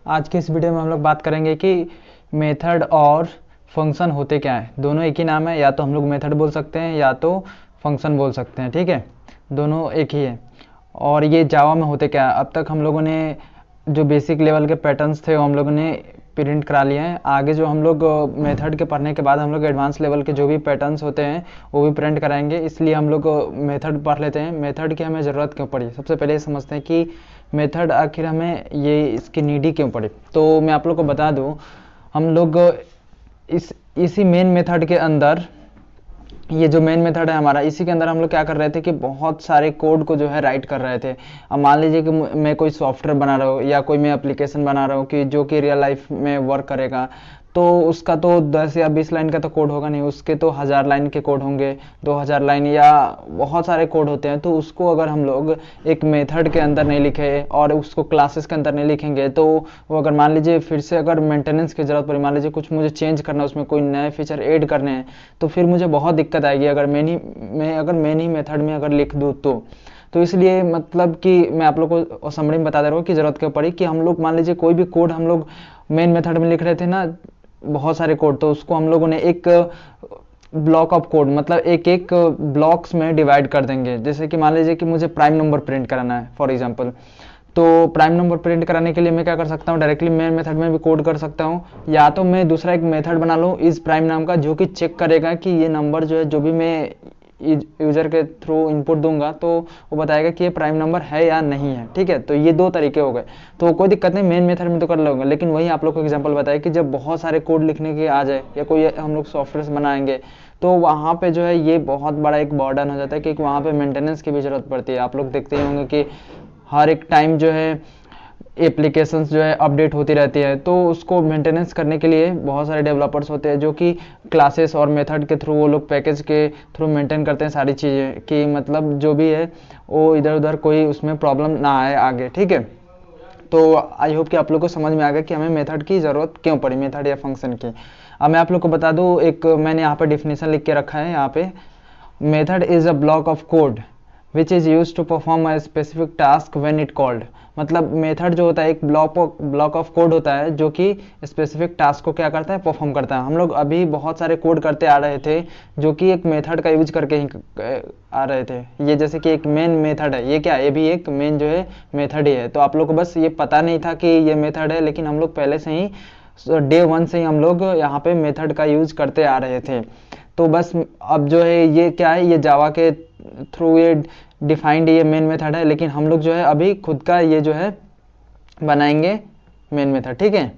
आज के इस वीडियो में हम लोग बात करेंगे कि मेथड और फंक्शन होते क्या हैं। दोनों एक ही नाम है, या तो हम लोग मेथड बोल सकते हैं या तो फंक्शन बोल सकते हैं। ठीक है, दोनों एक ही है। और ये जावा में होते क्या है, अब तक हम लोगों ने जो बेसिक लेवल के पैटर्न्स थे वो हम लोगों ने प्रिंट करा लिए हैं। आगे जो हम लोग मेथड के पढ़ने के बाद हम लोग एडवांस लेवल के जो भी पैटर्न्स होते हैं वो भी प्रिंट कराएंगे, इसलिए हम लोग मेथड पढ़ लेते हैं। मेथड की हमें ज़रूरत क्यों पड़ी, सबसे पहले ये समझते हैं कि मेथड आखिर हमें ये इसकी नीडी क्यों पड़ी। तो मैं आप लोग को बता दूं, हम लोग इसी मेन मेथड के अंदर, ये जो मेन मेथड है हमारा, इसी के अंदर हम लोग क्या कर रहे थे कि बहुत सारे कोड को जो है राइट कर रहे थे। अब मान लीजिए कि मैं कोई सॉफ्टवेयर बना रहा हूँ या कोई मैं एप्लीकेशन बना रहा हूँ कि जो कि रियल लाइफ में वर्क करेगा, तो उसका तो 10 या 20 लाइन का तो कोड होगा नहीं, उसके तो 1000 लाइन के कोड होंगे, 2000 लाइन या बहुत सारे कोड होते हैं। तो उसको अगर हम लोग एक मेथड के अंदर नहीं लिखे और उसको क्लासेस के अंदर नहीं लिखेंगे, तो वो अगर मान लीजिए फिर से अगर मेंटेनेंस की ज़रूरत पड़ी, मान लीजिए कुछ मुझे चेंज करना है, उसमें कोई नए फीचर ऐड करने हैं, तो फिर मुझे बहुत दिक्कत आएगी अगर मैं ही मेथड में अगर लिख दूँ तो इसलिए मतलब कि मैं आप लोग को समरी में बता दे रहा हूँ कि ज़रूरत क्यों पड़ी कि हम लोग मान लीजिए कोई भी कोड हम लोग मेन मेथड में लिख रहे थे ना, बहुत सारे कोड, तो उसको हम लोगों ने एक ब्लॉक ऑफ कोड, मतलब एक एक ब्लॉक्स में डिवाइड कर देंगे। जैसे कि मान लीजिए कि मुझे प्राइम नंबर प्रिंट कराना है फॉर एग्जांपल, तो प्राइम नंबर प्रिंट कराने के लिए मैं क्या कर सकता हूँ, डायरेक्टली मेन मेथड में भी कोड कर सकता हूँ, या तो मैं दूसरा एक मेथड बना लूँ इस प्राइम नाम का, जो कि चेक करेगा कि ये नंबर जो है, जो भी मैं यूजर के थ्रू इनपुट दूंगा तो वो बताएगा कि ये प्राइम नंबर है या नहीं है। ठीक है, तो ये दो तरीके हो गए, तो कोई दिक्कत नहीं, मेन मेथड में तो कर लोगे। लेकिन वही आप लोग को एग्जांपल बताया कि जब बहुत सारे कोड लिखने के आ जाए या कोई हम लोग सॉफ्टवेयर बनाएंगे, तो वहाँ पे जो है ये बहुत बड़ा एक बर्डन हो जाता है, क्योंकि वहाँ पे मेंटेनेंस की भी जरूरत पड़ती है। आप लोग देखते ही होंगे कि हर एक टाइम जो है एप्लीकेशंस जो है अपडेट होती रहती है, तो उसको मेंटेनेंस करने के लिए बहुत सारे डेवलपर्स होते हैं जो कि क्लासेस और मेथड के थ्रू, वो लोग पैकेज के थ्रू मेंटेन करते हैं सारी चीज़ें, कि मतलब जो भी है वो इधर उधर कोई उसमें प्रॉब्लम ना आए आगे। ठीक है, तो आई होप कि आप लोग को समझ में आ गया कि हमें मेथड की ज़रूरत क्यों पड़ी, मेथड या फंक्शन की। अब मैं आप लोग को बता दूँ, एक मैंने यहाँ पर डिफिनेशन लिख के रखा है यहाँ पे, method is a block of code which is use to perform a specific task when it called. मतलब मेथड जो होता है एक ब्लॉक ऑफ कोड होता है जो कि स्पेसिफिक टास्क को क्या करता है, परफॉर्म करता है। हम लोग अभी बहुत सारे कोड करते आ रहे थे जो कि एक मेथड का यूज करके ही आ रहे थे। ये जैसे कि एक मेन मेथड है, ये क्या है, ये भी एक मेन जो है मेथड ही है। तो आप लोग को बस ये पता नहीं था कि ये मेथड है, लेकिन हम लोग पहले से ही डे 1 से ही हम लोग यहाँ पे मेथड का यूज करते आ रहे थे। तो बस अब जो है ये क्या है, ये जावा के थ्रू ये डिफाइंड ये मेन मेथड है, लेकिन हम लोग जो है अभी खुद का ये जो है बनाएंगे मेन मेथड। ठीक है,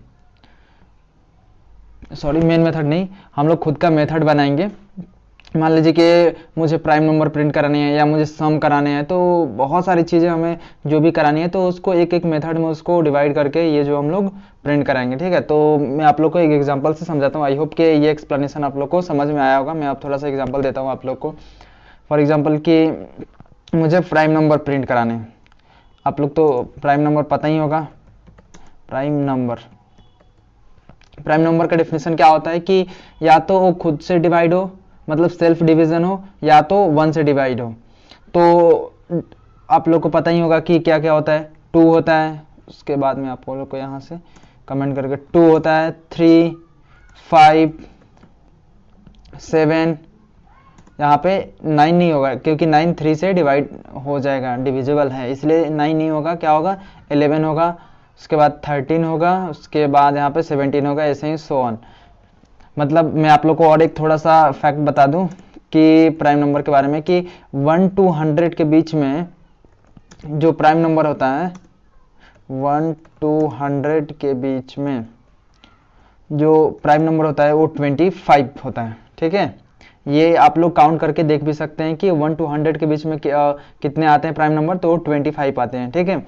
सॉरी मेन मेथड नहीं, हम लोग खुद का मेथड बनाएंगे। मान लीजिए कि मुझे प्राइम नंबर प्रिंट करानी है या मुझे सम कराने हैं, तो बहुत सारी चीज़ें हमें जो भी करानी है, तो उसको एक एक मेथड में उसको डिवाइड करके ये जो हम लोग प्रिंट कराएंगे। ठीक है, तो मैं आप लोग को एक एग्जांपल से समझाता हूँ। आई होप कि ये एक्सप्लेनेशन आप लोग को समझ में आया होगा। मैं आप थोड़ा सा एग्जांपल देता हूँ आप लोग को। फॉर एग्जांपल कि मुझे प्राइम नंबर प्रिंट कराने हैं, आप लोग तो प्राइम नंबर पता ही होगा। प्राइम नंबर का डेफिनेशन क्या होता है कि या तो वो खुद से डिवाइड हो, मतलब सेल्फ डिवीजन हो, या तो 1 से डिवाइड हो। तो आप लोग को पता ही होगा कि क्या क्या होता है, 2 होता है, उसके बाद में आप लोग को यहाँ से कमेंट करके 2 होता है, 3, 5, 7, यहाँ पे 9 नहीं होगा क्योंकि 9 3 से डिवाइड हो जाएगा, डिविजिबल है, इसलिए 9 नहीं होगा। क्या होगा, 11 होगा, उसके बाद 13 होगा, उसके बाद यहाँ पे 17 होगा, ऐसे ही सो ऑन। मतलब मैं आप लोग को और एक थोड़ा सा फैक्ट बता दूं कि प्राइम नंबर के बारे में, कि 1 to 100 के बीच में जो प्राइम नंबर होता है, 1 to 100 के बीच में जो प्राइम नंबर होता है वो 25 होता है। ठीक है, ये आप लोग काउंट करके देख भी सकते हैं कि 1 to 100 के बीच में कितने आते हैं प्राइम नंबर, तो 25 आते हैं। ठीक है,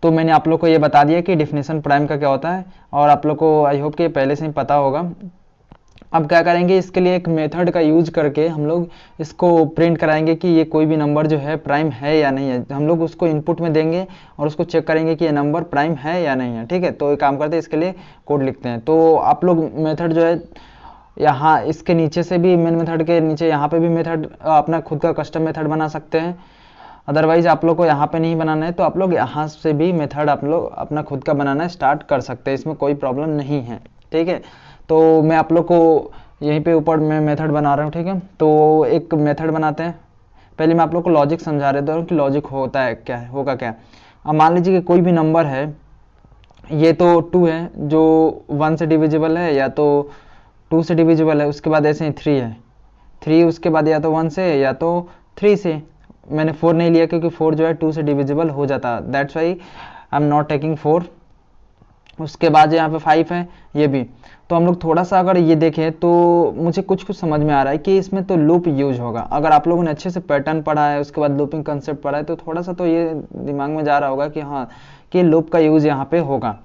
तो मैंने आप लोग को ये बता दिया कि डिफिनेशन प्राइम का क्या होता है, और आप लोग को आई होप कि पहले से ही पता होगा। अब क्या करेंगे, इसके लिए एक मेथड का यूज करके हम लोग इसको प्रिंट कराएंगे कि ये कोई भी नंबर जो है प्राइम है या नहीं है। हम लोग उसको इनपुट में देंगे और उसको चेक करेंगे कि ये नंबर प्राइम है या नहीं है। ठीक है, तो एक काम करते हैं, इसके लिए कोड लिखते हैं। तो आप लोग मेथड जो है यहाँ इसके नीचे से भी, मेन मेथड के नीचे यहाँ पे भी मेथड अपना खुद का कस्टम मेथड बना सकते हैं। अदरवाइज आप लोग को यहाँ पे नहीं बनाना है तो आप लोग यहाँ से भी मेथड आप लोग अपना खुद का बनाना स्टार्ट कर सकते हैं, इसमें कोई प्रॉब्लम नहीं है। ठीक है, तो मैं आप लोग को यहीं पे ऊपर मैं मेथड बना रहा हूँ। ठीक है, तो एक मेथड बनाते हैं। पहले मैं आप लोग को लॉजिक समझा रहा था कि लॉजिक होता है क्या है, होगा क्या। अब मान लीजिए कि कोई भी नंबर है, ये तो 2 है जो 1 से डिविजिबल है या तो 2 से डिविजिबल है, उसके बाद ऐसे ही 3 है, 3 उसके बाद या तो 1 से या तो 3 से। मैंने 4 नहीं लिया क्योंकि 4 जो है 2 से डिविजिबल हो जाता, that's why I am not taking 4। उसके बाद यहाँ पे 5 है, ये भी। तो हम लोग थोड़ा सा अगर ये देखें तो मुझे कुछ कुछ समझ में आ रहा है कि इसमें तो लूप यूज होगा। अगर आप लोगों ने अच्छे से पैटर्न पढ़ा है, उसके बाद लूपिंग कंसेप्ट पढ़ा है, तो थोड़ा सा तो ये दिमाग में जा रहा होगा कि हाँ कि लूप का यूज यहाँ पे होगा।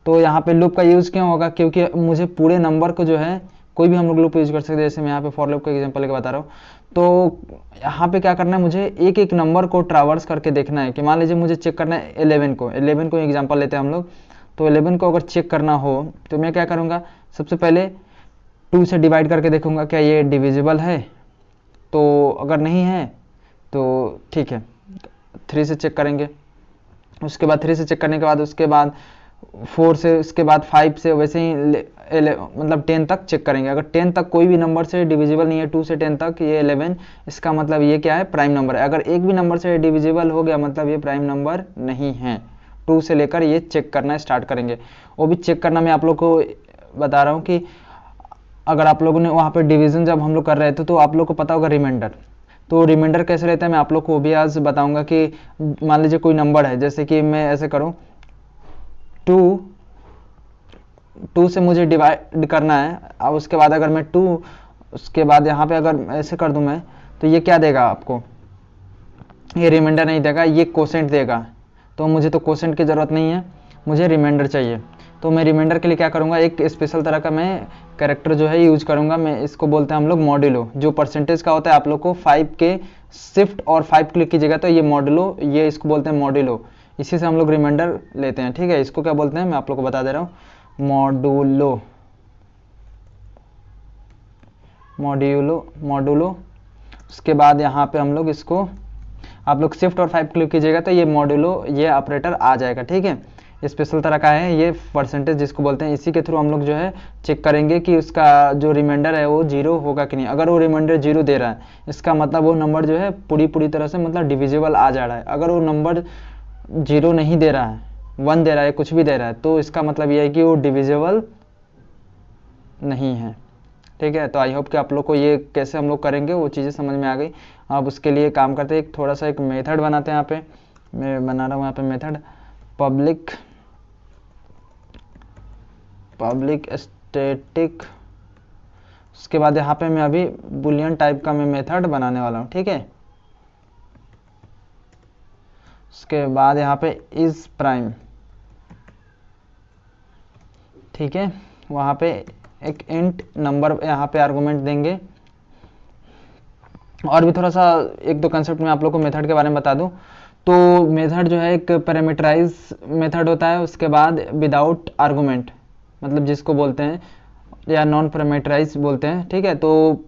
तो यहाँ पे लूप का यूज क्यों होगा, क्योंकि मुझे पूरे नंबर को जो है कोई भी हम लोग लूप यूज कर सकते हैं। जैसे मैं यहाँ पे फॉर लूप का एग्जांपल लेके बता रहा हूँ। तो यहाँ पे क्या करना है, मुझे एक एक नंबर को ट्रावर्स करके देखना है कि मान लीजिए मुझे चेक करना है 11 को एग्जांपल लेते हैं हम लोग। तो 11 को अगर चेक करना हो तो मैं क्या करूँगा, सबसे पहले 2 से डिवाइड करके देखूंगा क्या ये डिविजिबल है। तो अगर नहीं है तो ठीक है, 3 से चेक करेंगे। उसके बाद 3 से चेक करने के बाद उसके बाद 4 से, उसके बाद 5 से, वैसे ही मतलब 10 तक चेक करेंगे। अगर 10 तक कोई भी नंबर से डिविजिबल नहीं है, 2 से 10 तक, ये 11, इसका मतलब ये क्या है, प्राइम नंबर है। अगर एक भी नंबर से डिविजिबल हो गया मतलब ये प्राइम नंबर नहीं है। 2 से लेकर ये चेक करना स्टार्ट करेंगे। वो भी चेक करना मैं आप लोग को बता रहा हूँ कि अगर आप लोगों ने वहाँ पे डिवीजन जब हम लोग कर रहे थे तो आप लोग को पता होगा रिमाइंडर। तो रिमाइंडर कैसे रहता है मैं आप लोग को वो भी आज बताऊंगा कि मान लीजिए कोई नंबर है, जैसे कि मैं ऐसे करूँ 2 से मुझे डिवाइड करना है। अब उसके बाद अगर मैं 2 उसके बाद यहाँ पे अगर ऐसे कर दूँ मैं, तो ये क्या देगा आपको, ये रिमाइंडर नहीं देगा, ये कोसेंट देगा। तो मुझे तो कोसेंट की ज़रूरत नहीं है, मुझे रिमाइंडर चाहिए। तो मैं रिमाइंडर के लिए क्या करूँगा, एक स्पेशल तरह का मैं कैरेक्टर जो है यूज करूँगा। मैं इसको बोलते हैं हम लोग मॉड्यूलो, जो परसेंटेज का होता है। आप लोग को 5 के शिफ्ट और 5 क्लिक कीजिएगा तो ये मॉड्यूलो, ये इसको बोलते हैं मॉड्यूलो। इसी से हम लोग रिमाइंडर लेते हैं। ठीक है, इसको क्या बोलते हैं मैं आप लोग को बता दे रहा हूँ, मॉड्यूलो, मॉड्यूलो। उसके बाद यहाँ पे हम लोग इसको, आप लोग शिफ्ट और 5 क्लिक कीजिएगा तो ये मॉड्यूलो, ये ऑपरेटर आ जाएगा। ठीक है, स्पेशल तरह का है ये परसेंटेज जिसको बोलते हैं। इसी के थ्रू हम लोग जो है चेक करेंगे कि उसका जो रिमाइंडर है वो 0 होगा कि नहीं। अगर वो रिमाइंडर 0 दे रहा है, इसका मतलब वो नंबर जो है पूरी तरह से मतलब डिविजिबल आ जा रहा है। अगर वो नंबर 0 नहीं दे रहा है, 1 दे रहा है, कुछ भी दे रहा है, तो इसका मतलब ये है कि वो डिविजिबल नहीं है। ठीक है, तो आई होप कि आप लोग को ये कैसे हम लोग करेंगे वो चीज़ें समझ में आ गई। अब उसके लिए काम करते हैं, थोड़ा सा एक मेथड बनाते हैं। यहाँ पे मैं बना रहा हूँ यहाँ पे मेथड पब्लिक स्टैटिक। उसके बाद यहाँ पे मैं अभी बुलियन टाइप का मैं मेथड बनाने वाला हूँ। ठीक है, उसके बाद यहाँ पे इज प्राइम। ठीक है, वहाँ पे एक इंट नंबर यहाँ पे आर्गुमेंट देंगे। और भी थोड़ा सा एक दो कंसेप्ट में आप लोग को मेथड के बारे में बता दूं तो मेथड जो है एक पैरामीटराइज मेथड होता है। उसके बाद विदाउट आर्गुमेंट, मतलब जिसको बोलते हैं या नॉन पैरामीटराइज बोलते हैं। ठीक है, तो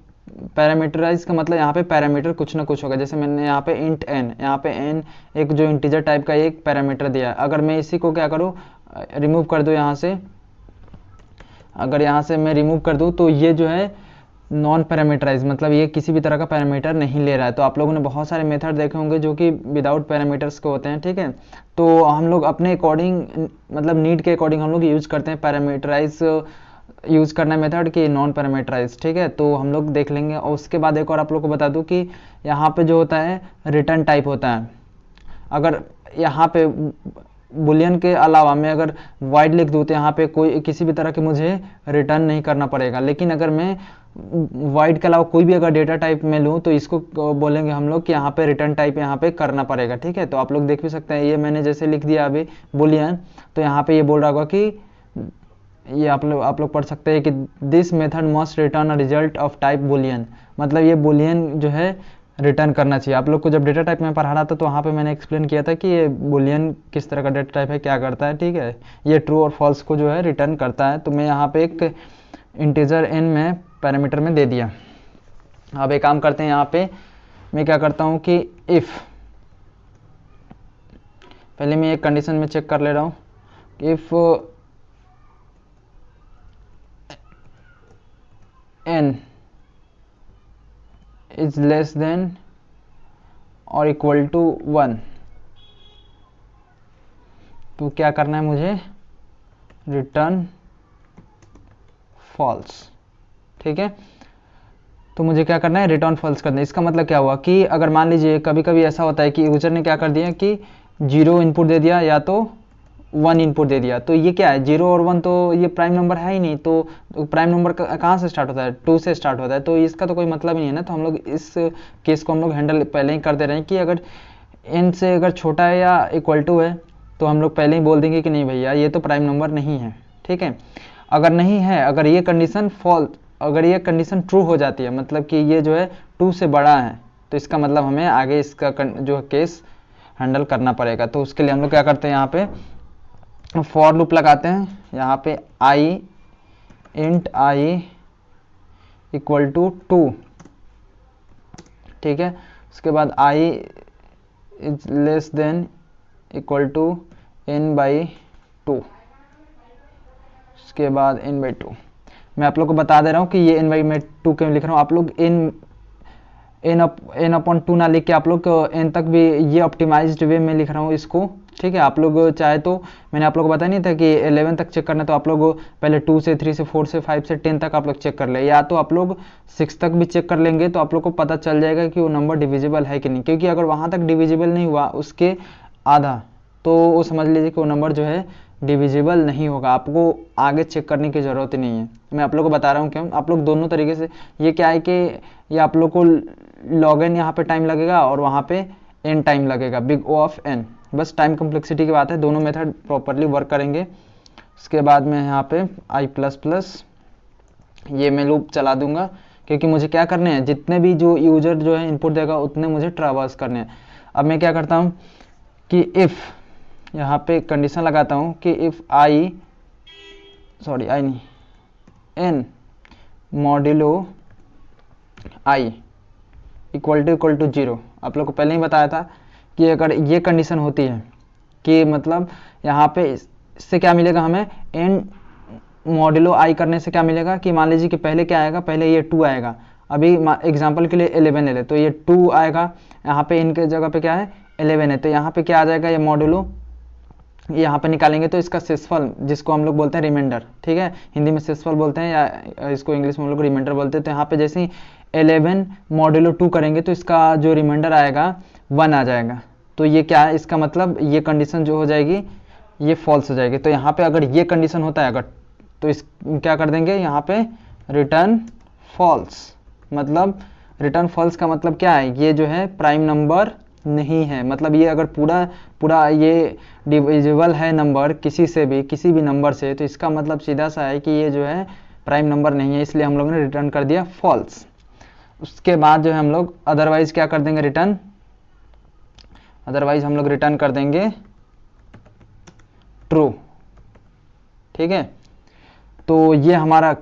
पैरामीटराइज का मतलब यहाँ पे पैरामीटर कुछ ना कुछ होगा। जैसे मैंने यहाँ पे इंट एन, यहाँ पे एन एक जो इंटीजर टाइप का एक पैरामीटर दिया है। अगर मैं इसी को क्या करूँ, रिमूव कर दूँ यहाँ से, अगर यहाँ से मैं रिमूव कर दूँ तो ये जो है नॉन पैरामीटराइज, मतलब ये किसी भी तरह का पैरामीटर नहीं ले रहा है। तो आप लोगों ने बहुत सारे मेथड देखे होंगे जो कि विदाउट पैरामीटर्स के होते हैं। ठीक है, तो हम लोग अपने अकॉर्डिंग, मतलब नीड के अकॉर्डिंग हम लोग यूज करते हैं पैरामीटराइज यूज करना है मेथड की नॉन पैरामीटराइज। ठीक है, तो हम लोग देख लेंगे। और उसके बाद एक और आप लोग को बता दूं कि यहाँ पे जो होता है रिटर्न टाइप होता है। अगर यहाँ पे बुलियन के अलावा मैं अगर वाइड लिख दूँ तो यहाँ पे कोई किसी भी तरह के मुझे रिटर्न नहीं करना पड़ेगा। लेकिन अगर मैं वाइड के अलावा कोई भी अगर डेटा टाइप में लूँ तो इसको बोलेंगे हम लोग कि यहाँ पे रिटर्न टाइप यहाँ पे करना पड़ेगा। ठीक है, तो आप लोग देख भी सकते हैं, ये मैंने जैसे लिख दिया अभी बुलियन, तो यहाँ पे ये बोल रहा होगा कि ये आप लोग पढ़ सकते हैं कि this method must return a result of type Boolean, मतलब ये बुलियन जो है रिटर्न करना चाहिए। आप लोग को जब डेटा टाइप में पढ़ा रहा था तो वहाँ पे मैंने एक्सप्लेन किया था कि ये बुलियन किस तरह का डेटा टाइप है, क्या करता है। ठीक है, ये ट्रू और फॉल्स को जो है रिटर्न करता है। तो मैं यहाँ पे एक इंटीजर एन में पैरामीटर में दे दिया। अब एक काम करते हैं, यहाँ पे मैं क्या करता हूँ कि इफ़ पहले मैं एक कंडीशन में चेक कर ले रहा हूँ, if n is less then और इक्वल टू 1, तो क्या करना है मुझे, रिटर्न फॉल्स। ठीक है, तो मुझे क्या करना है, रिटर्न फॉल्स करना है। इसका मतलब क्या हुआ कि अगर मान लीजिए कभी कभी ऐसा होता है कि यूजर ने क्या कर दिया कि 0 इनपुट दे दिया या तो 1 इनपुट दे दिया, तो ये क्या है, 0 और 1 तो ये प्राइम नंबर है ही नहीं, तो प्राइम नंबर कहाँ से स्टार्ट होता है, 2 से स्टार्ट होता है, तो इसका तो कोई मतलब ही नहीं है ना। तो हम लोग इस केस को हम लोग हैंडल पहले ही कर दे रहे हैं कि अगर n से अगर छोटा है या इक्वल टू है तो हम लोग पहले ही बोल देंगे कि नहीं भैया ये तो प्राइम नंबर नहीं है। ठीक है, अगर नहीं है, अगर ये कंडीशन फॉल्स, अगर ये कंडीशन ट्रू हो जाती है, मतलब कि ये जो है 2 से बड़ा है, तो इसका मतलब हमें आगे इसका जो केस हैंडल करना पड़ेगा। तो उसके लिए हम लोग क्या करते हैं, यहाँ पे फॉर लूप लगाते हैं, यहाँ पे i int i equal to 2। ठीक है, उसके बाद i is less than equal to n by 2, उसके बाद n बाई 2। मैं आप लोग को बता दे रहा हूँ कि ये n बाई मैं 2 क्यों लिख रहा हूँ। आप लोग n अपॉन 2 ना लिख के आप लोग n तक भी ये ऑप्टिमाइज्ड वे में लिख रहा हूँ इसको। ठीक है, आप लोग चाहे तो, मैंने आप लोग को बताया नहीं था कि 11 तक चेक करना, तो आप लोग पहले 2 से 3 से 4 से 5 से 10 तक आप लोग चेक कर ले, या तो आप लोग 6 तक भी चेक कर लेंगे, तो आप लोग को पता चल जाएगा कि वो नंबर डिविजिबल है कि नहीं। क्योंकि अगर वहाँ तक डिविजिबल नहीं हुआ उसके आधा, तो वो समझ लीजिए कि वो नंबर जो है डिविजिबल नहीं होगा, आपको आगे चेक करने की ज़रूरत नहीं है। मैं आप लोग को बता रहा हूँ क्यों, आप लोग दोनों तरीके से, ये क्या है कि ये आप लोग को लॉग एन यहाँ पे टाइम लगेगा और वहाँ पे एन टाइम लगेगा, बिग ओ ऑफ एन, बस टाइम कम्प्लेक्सिटी की बात है। दोनों मेथड प्रॉपरली वर्क करेंगे। उसके बाद में यहाँ पे आई प्लस प्लस ये मैं लूप चला दूंगा, क्योंकि मुझे क्या करने हैं, जितने भी जो यूजर जो है इनपुट देगा उतने मुझे ट्रावर्स करने हैं। अब मैं क्या करता हूँ कि इफ़ यहाँ पे कंडीशन लगाता हूँ कि इफ़ आई नहीं n modulo i equal to 0। आप लोग को पहले ही बताया था कि अगर ये कंडीशन होती है कि मतलब यहाँ पे इससे क्या मिलेगा हमें, n मॉड्यूलो i करने से क्या मिलेगा कि मान लीजिए कि पहले क्या आएगा, पहले ये 2 आएगा। अभी एग्जांपल के लिए 11 ले ले, तो ये 2 आएगा, यहाँ पे इनके जगह पे क्या है 11 है, तो यहाँ पे क्या आ जाएगा, ये मॉड्यूलो यहाँ पे निकालेंगे तो इसका शेषफल, जिसको हम लोग बोलते हैं रिमाइंडर, ठीक है, हिंदी में शेषफल बोलते हैं या इसको इंग्लिश में हम लोग रिमाइंडर बोलते हैं। तो यहाँ पे जैसे ही 11 मॉड्यूलो 2 करेंगे तो इसका जो रिमाइंडर आएगा 1 आ जाएगा। तो ये क्या है, इसका मतलब ये कंडीशन जो हो जाएगी ये फॉल्स हो जाएगी। तो यहाँ पे अगर ये कंडीशन होता है अगर, तो इस क्या कर देंगे यहाँ पे रिटर्न फॉल्स। मतलब रिटर्न फॉल्स का मतलब क्या है, ये जो है प्राइम नंबर नहीं है, मतलब ये अगर पूरा ये डिविजिबल है नंबर किसी से भी, किसी भी नंबर से, तो इसका मतलब सीधा सा है कि ये जो है प्राइम नंबर नहीं है, इसलिए हम लोगों ने रिटर्न कर दिया फॉल्स। उसके बाद जो है हम लोग अदरवाइज क्या कर देंगे, रिटर्न, अदरवाइज हम लोग रिटर्न कर देंगे ट्रू। ठीक है, तो ये हमारा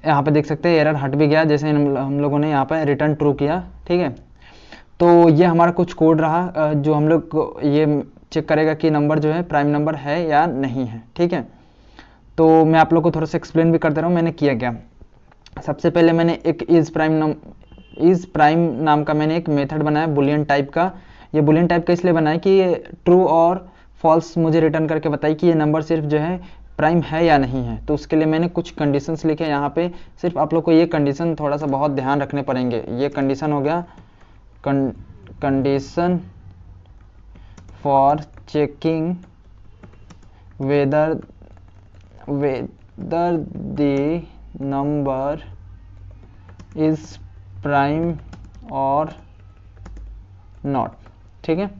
यहाँ पे देख सकते हैं एरर हट भी गया, जैसे हम लोगों ने यहाँ पे रिटर्न ट्रू किया। ठीक है, तो ये हमारा कुछ कोड रहा जो हम लोग ये चेक करेगा कि नंबर जो है प्राइम नंबर है या नहीं है। ठीक है, तो मैं आप लोग को थोड़ा सा एक्सप्लेन भी कर दे रहा हूँ मैंने किया क्या। सबसे पहले मैंने एक इज प्राइम नाम का मैंने एक मेथड बनाया बुलियन टाइप का। ये बुलियन टाइप का इसलिए बनाया कि ये ट्रू और फॉल्स मुझे रिटर्न करके बताई कि ये नंबर सिर्फ जो है प्राइम है या नहीं है। तो उसके लिए मैंने कुछ कंडीशंस लिखे यहाँ पे, सिर्फ आप लोग को ये कंडीशन थोड़ा सा बहुत ध्यान रखने पड़ेंगे। ये कंडीशन हो गया condition for checking whether the number is prime और नॉट। ठीक है,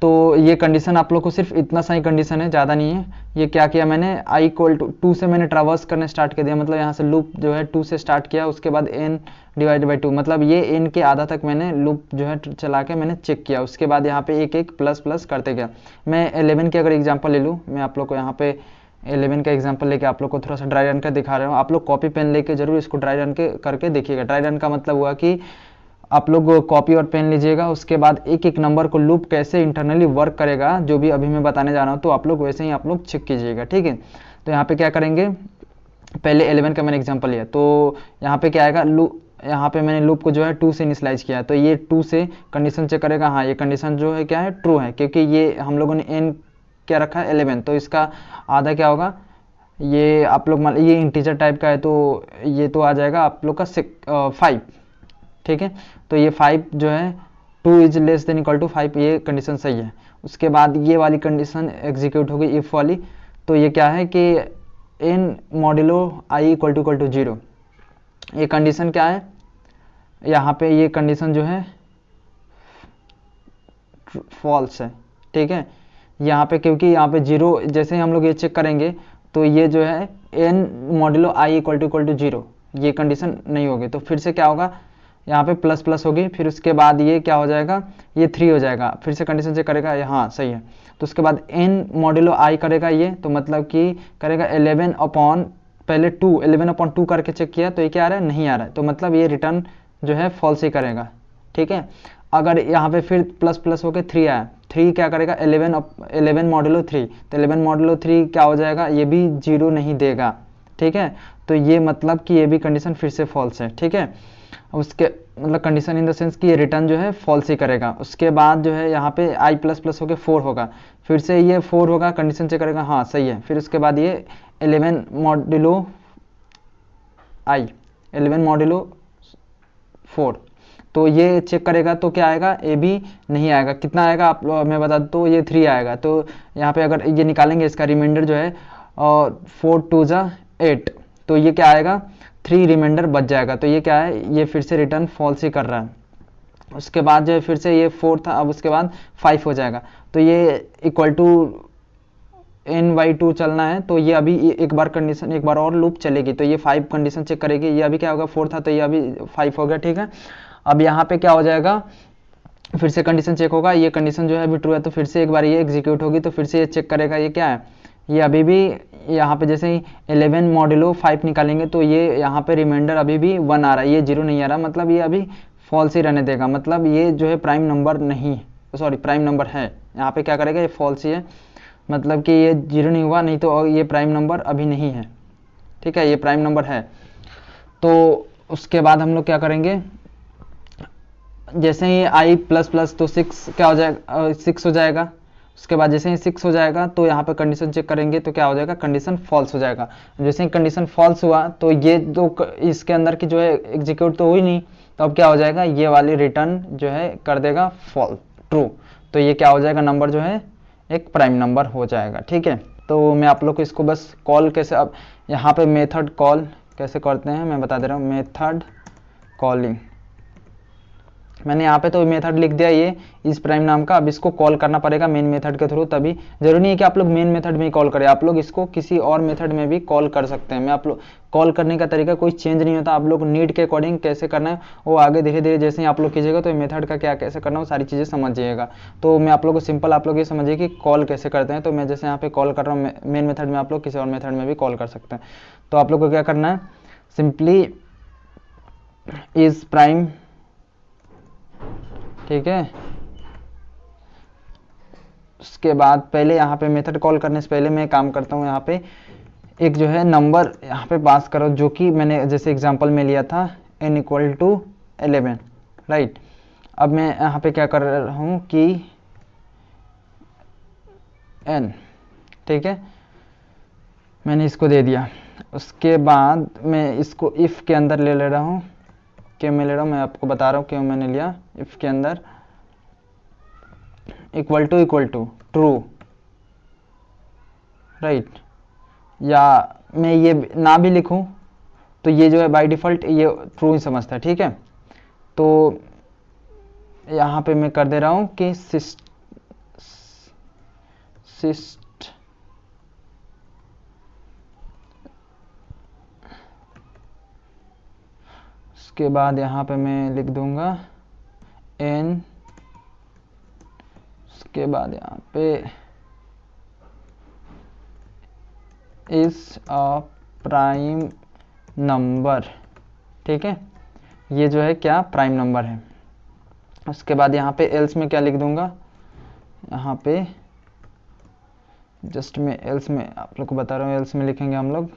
तो ये कंडीशन आप लोग को सिर्फ इतना सा ही कंडीशन है, ज़्यादा नहीं है। ये क्या किया मैंने, i इक्वल टू 2 से मैंने ट्रावर्स करने स्टार्ट कर दिया, मतलब यहाँ से लूप जो है 2 से स्टार्ट किया, उसके बाद n डिवाइड बाई 2, मतलब ये n के आधा तक मैंने लूप जो है चला के मैंने चेक किया। उसके बाद यहाँ पे एक एक प्लस प्लस करते गया। मैं 11 के अगर एग्जांपल ले लूँ, मैं आप लोग को यहाँ पे 11 का एग्जांपल लेके आप लोग को थोड़ा सा ड्राई रन कर दिखा रहा हूँ। आप लोग कॉपी पेन लेके जरूर इसको ड्राई रन के करके देखिएगा। ड्राई रन का मतलब हुआ कि आप लोग कॉपी और पेन लीजिएगा, उसके बाद एक एक नंबर को लूप कैसे इंटरनली वर्क करेगा जो भी अभी मैं बताने जा रहा हूँ, तो आप लोग वैसे ही आप लोग चेक कीजिएगा, ठीक है। तो यहाँ पे क्या करेंगे, पहले 11 का मैंने एग्जांपल लिया, तो यहाँ पे क्या आएगा, यहाँ पे मैंने लूप को जो है 2 से इनिशियलाइज किया है, तो ये 2 से कंडीशन चेक करेगा, हाँ ये कंडीशन जो है क्या है, ट्रू है, क्योंकि ये हम लोगों ने n क्या रखा है 11, तो इसका आधा क्या होगा, ये आप लोग मान ये इंटीजर टाइप का है, तो ये तो आ जाएगा आप लोग का 5, ठीक है। तो ये 5 जो है 2 is less than equal to 5, ये कंडीशन सही है। उसके बाद ये वाली कंडीशन एग्जीक्यूट होगी इफ वाली, तो ये क्या है कि n modulo i equal to 0, ये कंडीशन क्या है, यहाँ पे ये कंडीशन जो है फॉल्स है, ठीक है। यहाँ पे क्योंकि यहाँ पे 0, जैसे ही हम लोग ये चेक करेंगे तो ये जो है n modulo i equal to 0, ये कंडीशन नहीं होगी, तो फिर से क्या होगा, यहाँ पे प्लस प्लस होगी, फिर उसके बाद ये क्या हो जाएगा, ये 3 हो जाएगा, फिर से कंडीशन चेक करेगा, हाँ सही है, तो उसके बाद n मॉड्यूलो i करेगा ये, तो मतलब कि करेगा 11 अपॉन पहले 2, 11/2 करके चेक किया, तो ये क्या आ रहा है, नहीं आ रहा है, तो मतलब ये रिटर्न जो है फॉल्स ही करेगा, ठीक है। अगर यहाँ पे फिर प्लस प्लस होकर 3 आया, 3 क्या करेगा, 11 मॉड्यूलो 3, तो 11 मॉड्यूलो 3 क्या हो जाएगा, ये भी 0 नहीं देगा, ठीक है। तो ये मतलब कि ये भी कंडीशन फिर से फॉल्स है, ठीक है। उसके मतलब कंडीशन इन द सेंस कि ये रिटर्न जो है फॉल्स ही करेगा। उसके बाद जो है यहाँ पे i प्लस प्लस होकर 4 होगा, फिर से ये 4 होगा, कंडीशन चेक करेगा, हाँ सही है, फिर उसके बाद ये 11 मॉड्यूलो 4, तो ये चेक करेगा, तो क्या आएगा, ए बी नहीं आएगा, कितना आएगा आप मैं बता दूँ, तो ये 3 आएगा। तो यहाँ पे अगर ये निकालेंगे इसका रिमाइंडर जो है और 4 2 जा 8, तो ये क्या आएगा, 3 रिमाइंडर बच जाएगा, तो ये क्या है, ये फिर से रिटर्न फॉल्स ही कर रहा है। उसके बाद जो है फिर से ये 4 था, अब उसके बाद 5 हो जाएगा, तो ये इक्वल टू n/2 चलना है, तो ये अभी एक बार कंडीशन एक बार और लूप चलेगी, तो ये 5 कंडीशन चेक करेगी, ये अभी क्या होगा 4 था, तो ये अभी 5 हो गया, ठीक है। अब यहाँ पे क्या हो जाएगा, फिर से कंडीशन चेक होगा, ये कंडीशन जो है अभी ट्रू है, तो फिर से एक बार ये एग्जीक्यूट होगी, तो फिर से ये चेक करेगा, ये क्या है, ये अभी भी यहाँ पे जैसे ही 11 मॉड्यूलो 5 निकालेंगे, तो ये यहाँ पे रिमाइंडर अभी भी 1 आ रहा है, ये 0 नहीं आ रहा, मतलब ये अभी फॉल्स ही रहने देगा, मतलब ये जो है प्राइम नंबर नहीं, सॉरी प्राइम नंबर है, यहाँ पे क्या करेगा, ये फॉल्स ही है, मतलब कि ये 0 नहीं हुआ, नहीं तो ये प्राइम नंबर अभी नहीं है, ठीक है, ये प्राइम नंबर है। तो उसके बाद हम लोग क्या करेंगे, जैसे ही i प्लस प्लस, तो 6 क्या हो जाएगा, 6 हो जाएगा। उसके बाद जैसे ही 6 हो जाएगा, तो यहाँ पे कंडीशन चेक करेंगे, तो क्या हो जाएगा, कंडीशन फॉल्स हो जाएगा। जैसे ही कंडीशन फॉल्स हुआ, तो ये तो इसके अंदर की जो है एग्जीक्यूट तो हुई नहीं, तो अब क्या हो जाएगा, ये वाली रिटर्न जो है कर देगा ट्रू, तो ये क्या हो जाएगा, नंबर जो है एक प्राइम नंबर हो जाएगा, ठीक है। तो मैं आप लोग को इसको बस कॉल कैसे, अब यहाँ पे मेथड कॉल कैसे करते हैं मैं बता दे रहा हूँ। मेथड कॉलिंग, मैंने यहाँ पे तो मेथड लिख दिया ये इस प्राइम नाम का, अब इसको कॉल करना पड़ेगा मेन मेथड के थ्रू, तभी जरूरी नहीं है कि आप लोग मेन मेथड में ही कॉल करें, आप लोग इसको किसी और मेथड में भी कॉल कर सकते हैं। मैं आप लोग कॉल करने का तरीका कोई चेंज नहीं होता, आप लोग नीड के अकॉर्डिंग कैसे करना है वो आगे धीरे धीरे जैसे ही आप लोग कीजिएगा, तो मेथड का क्या कैसे करना है वो सारी चीज़ें समझिएगा। तो मैं आप लोग को सिंपल आप लोग ये समझिए कि कॉल कैसे करते हैं, तो मैं जैसे यहाँ पे कॉल कर रहा हूँ मेन मेथड में, आप लोग किसी और मेथड में भी कॉल कर सकते हैं। तो आप लोग को क्या करना है, सिंपली इज प्राइम, ठीक है। उसके बाद पहले यहाँ पे मेथड कॉल करने से पहले मैं काम करता हूँ, यहाँ पे एक जो है नंबर यहाँ पे पास करो, जो कि मैंने जैसे एग्जांपल में लिया था n इक्वल टू 11, राइट। अब मैं यहाँ पे क्या कर रहा हूँ कि n, ठीक है, मैंने इसको दे दिया। उसके बाद मैं इसको इफ़ के अंदर ले रहा हूँ, क्यों मैं ले रहा हूँ मैं आपको बता रहा हूँ क्यों मैंने लिया। इफ़ के अंदर इक्वल टू ट्रू, राइट, या मैं ये ना भी लिखूं तो ये जो है बाय डिफ़ॉल्ट ये ट्रू ही समझता है, ठीक है। तो यहाँ पे मैं कर दे रहा हूँ कि उसके बाद यहाँ पे मैं लिख दूंगा n, उसके बाद यहाँ पे इज अ प्राइम नंबर, ठीक है, ये जो है क्या प्राइम नंबर है, उसके बाद यहाँ पे एल्स में क्या लिख दूंगा, यहाँ पे जस्ट मैं एल्स में आप लोग को बता रहा हूँ, एल्स में लिखेंगे हम लोग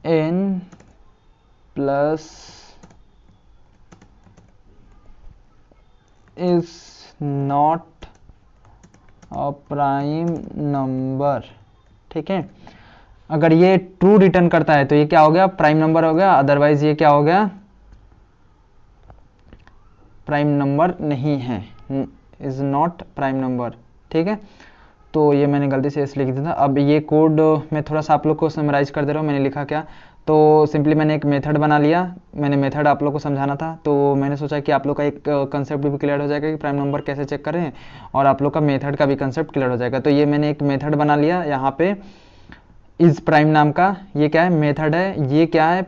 n plus is not a prime number. ठीक है, अगर ये ट्रू रिटर्न करता है तो ये क्या हो गया, प्राइम नंबर हो गया, अदरवाइज ये क्या हो गया, प्राइम नंबर नहीं है, इज नॉट प्राइम नंबर। ठीक है, तो ये मैंने गलती से ऐसे लिख दिया था। अब ये कोड मैं थोड़ा सा आप लोग को समराइज कर दे रहा हूँ, मैंने लिखा क्या, तो सिंपली मैंने एक मेथड बना लिया, मैंने मेथड आप लोग को समझाना था, तो मैंने सोचा कि आप लोग का एक कंसेप्ट भी क्लियर हो जाएगा कि प्राइम नंबर कैसे चेक करें, और आप लोग का मेथड का भी कंसेप्ट क्लियर हो जाएगा। तो ये मैंने एक मेथड बना लिया, यहाँ पे इज प्राइम नाम का, ये क्या है, मेथड है, ये क्या है,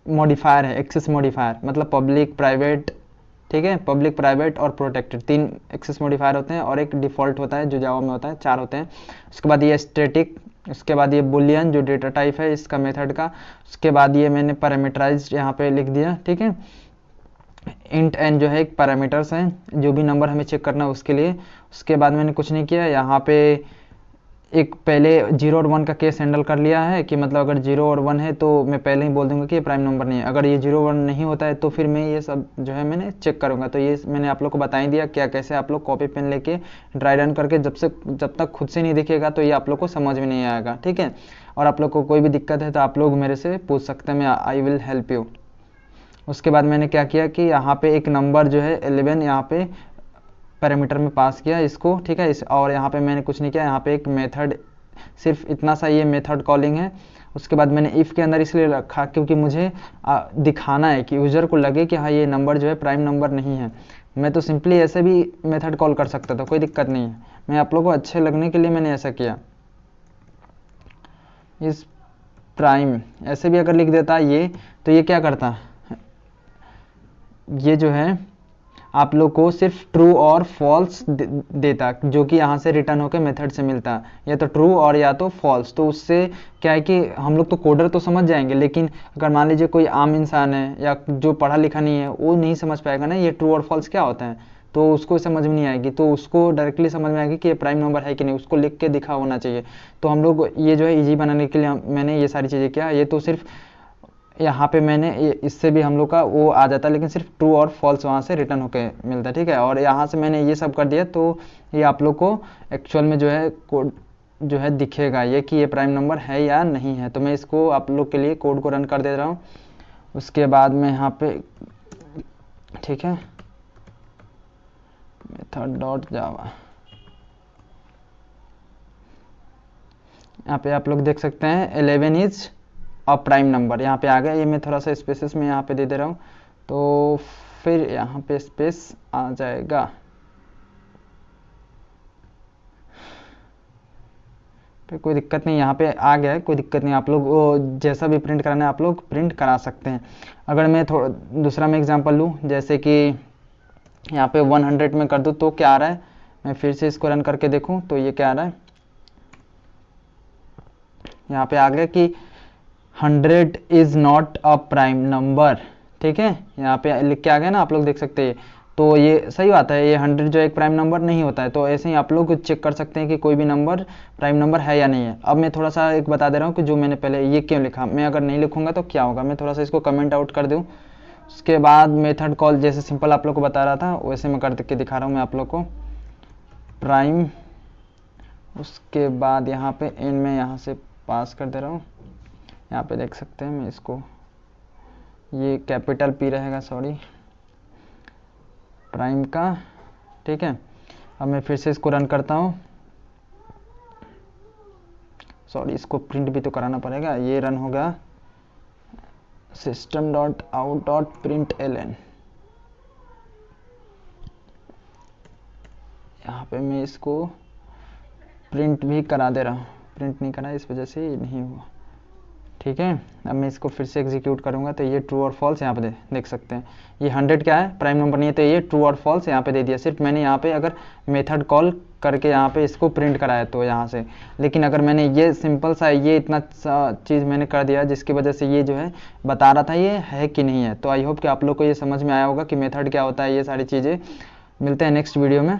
मॉडिफायर है, एक्सेस मॉडिफायर, मतलब पब्लिक प्राइवेट। ठीक है, पब्लिक प्राइवेट और प्रोटेक्टेड, 3 एक्सेस मॉडिफायर होते हैं, और एक डिफ़ॉल्ट होता है जो जावा में होता है, 4 होते हैं। उसके बाद ये स्टैटिक, उसके बाद ये बुलियन जो डेटा टाइप है इसका मेथड का, उसके बाद ये मैंने पैरामीटराइज्ड यहाँ पे लिख दिया। ठीक है, इंट एन जो है एक पैरामीटर्स हैं, जो भी नंबर हमें चेक करना है उसके लिए। उसके बाद मैंने कुछ नहीं किया, यहाँ पे एक पहले 0 और 1 का केस हैंडल कर लिया है कि मतलब अगर 0 और 1 है तो मैं पहले ही बोल दूंगा कि ये प्राइम नंबर नहीं है, अगर ये 0 1 नहीं होता है तो फिर मैं ये सब जो है मैंने चेक करूंगा। तो ये मैंने आप लोग को बता ही दिया क्या कैसे आप लोग कॉपी पेन लेके ड्राई रन करके जब तक खुद से नहीं दिखेगा तो ये आप लोग को समझ में नहीं आएगा। ठीक है, और आप लोग को कोई भी दिक्कत है तो आप लोग मेरे से पूछ सकते हैं, मैं आई विल हेल्प यू। उसके बाद मैंने क्या किया कि यहाँ पे एक नंबर जो है 11 यहाँ पे पैरामीटर में पास किया इसको। ठीक है, और यहाँ पे मैंने कुछ नहीं किया, यहाँ पे एक मेथड, सिर्फ इतना सा ये मेथड कॉलिंग है। उसके बाद मैंने इफ़ के अंदर इसलिए रखा क्योंकि मुझे दिखाना है कि यूज़र को लगे कि हाँ ये नंबर जो है प्राइम नंबर नहीं है। मैं तो सिंपली ऐसे भी मेथड कॉल कर सकता था, कोई दिक्कत नहीं है, मैं आप लोगों को अच्छे लगने के लिए मैंने ऐसा किया। इस प्राइम ऐसे भी अगर लिख देता ये, तो ये क्या करता, ये जो है आप लोग को सिर्फ ट्रू और फॉल्स देता, जो कि यहाँ से रिटर्न होकर मेथड से मिलता, या तो ट्रू और या तो फॉल्स। तो उससे क्या है कि हम लोग तो कोडर तो समझ जाएंगे, लेकिन अगर मान लीजिए कोई आम इंसान है या जो पढ़ा लिखा नहीं है वो नहीं समझ पाएगा ना ये ट्रू और फॉल्स क्या होता है, तो उसको समझ में नहीं आएगी, तो उसको डायरेक्टली समझ में आएगी कि ये प्राइम नंबर है कि नहीं, उसको लिख के दिखा होना चाहिए। तो हम लोग ये जो है ईजी बनाने के लिए मैंने ये सारी चीज़ें किया। ये तो सिर्फ यहाँ पे मैंने इससे भी हम लोग का वो आ जाता, लेकिन सिर्फ ट्रू और फॉल्स वहाँ से रिटर्न होके मिलता। ठीक है, और यहाँ से मैंने ये सब कर दिया, तो ये आप लोग को एक्चुअल में जो है कोड जो है दिखेगा ये कि ये प्राइम नंबर है या नहीं है। तो मैं इसको आप लोग के लिए कोड को रन कर दे रहा हूँ। उसके बाद मैं यहाँ पे, ठीक है, मेथड डॉट जावा, यहाँ पे आप लोग देख सकते हैं 11 इज और प्राइम नंबर यहाँ पे आ गया। ये मैं थोड़ा सा स्पेसेस में यहाँ पे दे रहा हूँ, तो फिर यहाँ पे स्पेस आ जाएगा। फिर कोई दिक्कत नहीं, यहाँ पे आ गया है, कोई दिक्कत नहीं, आप लोग जैसा भी प्रिंट कराना है आप लोग प्रिंट करा सकते हैं। अगर मैं थोड़ा दूसरा मैं एग्जांपल लूँ, जैसे कि यहाँ पे 100 में कर दूँ तो क्या आ रहा है, मैं फिर से इसको रन करके देखूँ तो ये क्या आ रहा है, यहाँ पे आ गया कि 100 is not a prime number. ठीक है, यहाँ पे लिख के आ गया ना, आप लोग देख सकते हैं, तो ये सही बात है, ये 100 जो एक प्राइम नंबर नहीं होता है। तो ऐसे ही आप लोग चेक कर सकते हैं कि कोई भी नंबर प्राइम नंबर है या नहीं है। अब मैं थोड़ा सा एक बता दे रहा हूँ कि जो मैंने पहले ये क्यों लिखा, मैं अगर नहीं लिखूंगा तो क्या होगा, मैं थोड़ा सा इसको कमेंट आउट कर दूँ। उसके बाद मेथड कॉल जैसे सिंपल आप लोग को बता रहा था वैसे मैं कर के दिखा रहा हूँ मैं आप लोग को, प्राइम। उसके बाद यहाँ पे एन में यहाँ से पास कर दे रहा हूँ, यहाँ पे देख सकते हैं, मैं इसको ये कैपिटल पी रहेगा, सॉरी, प्राइम का। ठीक है, अब मैं फिर से इसको रन करता हूँ, सॉरी इसको प्रिंट भी तो कराना पड़ेगा। ये रन होगा system dot out dot print L, यहाँ पे मैं इसको प्रिंट भी करा दे रहा हूँ, प्रिंट नहीं करा इस वजह से ये नहीं हुआ। ठीक है, अब मैं इसको फिर से एग्जीक्यूट करूंगा तो ये ट्रू और फॉल्स यहाँ पे देख सकते हैं, ये 100 क्या है, प्राइम नंबर नहीं है, तो ये ट्रू और फॉल्स यहाँ पे दे दिया। सिर्फ मैंने यहाँ पे अगर मेथड कॉल करके यहाँ पे इसको प्रिंट कराया तो यहाँ से। लेकिन अगर मैंने ये सिंपल सा ये इतना चीज़ मैंने कर दिया जिसकी वजह से ये जो है बता रहा था ये है कि नहीं है। तो आई होप कि आप लोग को ये समझ में आया होगा कि मेथड क्या होता है, ये सारी चीज़ें। मिलते हैं नेक्स्ट वीडियो में।